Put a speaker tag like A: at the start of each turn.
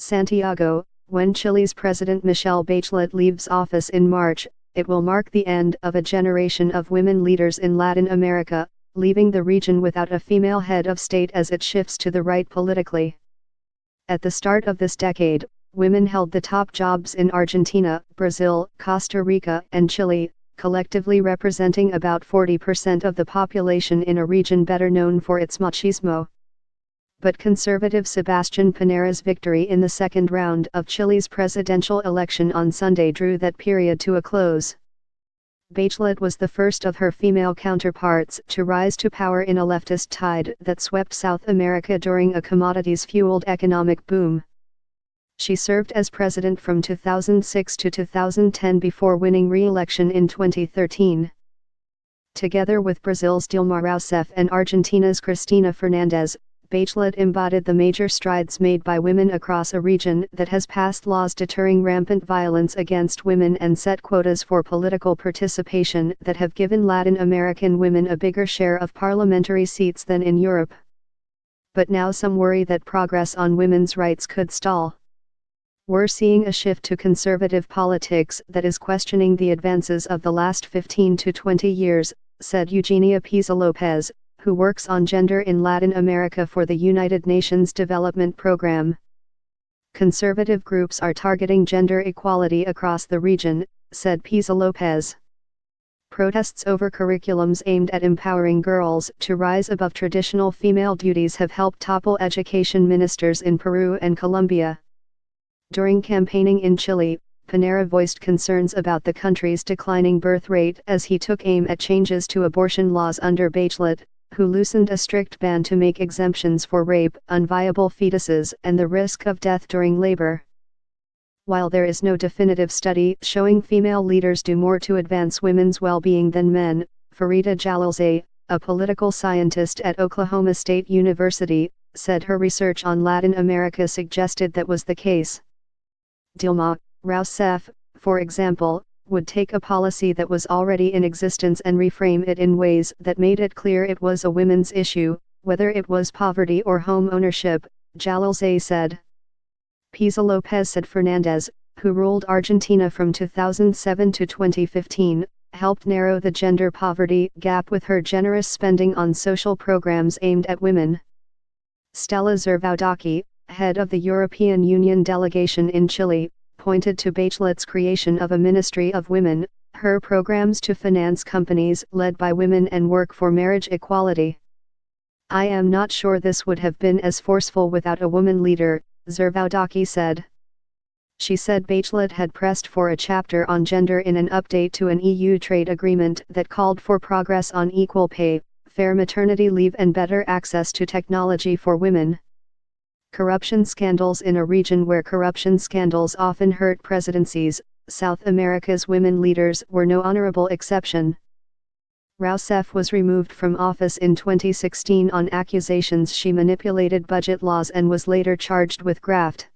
A: Santiago, when Chile's President Michelle Bachelet leaves office in March, it will mark the end of a generation of women leaders in Latin America, leaving the region without a female head of state as it shifts to the right politically. At the start of this decade, women held the top jobs in Argentina, Brazil, Costa Rica, and Chile, collectively representing about 40% of the population in a region better known for its machismo. But conservative Sebastián Piñera's victory in the second round of Chile's presidential election on Sunday drew that period to a close. Bachelet was the first of her female counterparts to rise to power in a leftist tide that swept South America during a commodities-fueled economic boom. She served as president from 2006 to 2010 before winning re-election in 2013. Together with Brazil's Dilma Rousseff and Argentina's Cristina Fernández, Bachelet embodied the major strides made by women across a region that has passed laws deterring rampant violence against women and set quotas for political participation that have given Latin American women a bigger share of parliamentary seats than in Europe. But now some worry that progress on women's rights could stall. We're seeing a shift to conservative politics that is questioning the advances of the last 15 to 20 years, said Eugenia Pisa Lopez, who works on gender in Latin America for the United Nations Development Program. Conservative groups are targeting gender equality across the region, said Pisa Lopez. Protests over curriculums aimed at empowering girls to rise above traditional female duties have helped topple education ministers in Peru and Colombia. During campaigning in Chile, Piñera voiced concerns about the country's declining birth rate as he took aim at changes to abortion laws under Bachelet, who loosened a strict ban to make exemptions for rape, unviable fetuses, and the risk of death during labor. While there is no definitive study showing female leaders do more to advance women's well-being than men, Farida Jalalzeh, a political scientist at Oklahoma State University, said her research on Latin America suggested that was the case. Dilma Rousseff, for example, would take a policy that was already in existence and reframe it in ways that made it clear it was a women's issue, whether it was poverty or home ownership, Jalalzeh said. Pisa Lopez said Fernández, who ruled Argentina from 2007 to 2015, helped narrow the gender poverty gap with her generous spending on social programs aimed at women. Stella Zervoudaki, head of the European Union delegation in Chile, pointed to Bachelet's creation of a Ministry of Women, her programs to finance companies led by women and work for marriage equality. I am not sure this would have been as forceful without a woman leader, Zervoudaki said. She said Bachelet had pressed for a chapter on gender in an update to an EU trade agreement that called for progress on equal pay, fair maternity leave and better access to technology for women. Corruption scandals in a region where corruption scandals often hurt presidencies, South America's women leaders were no honorable exception. Rousseff was removed from office in 2016 on accusations she manipulated budget laws and was later charged with graft.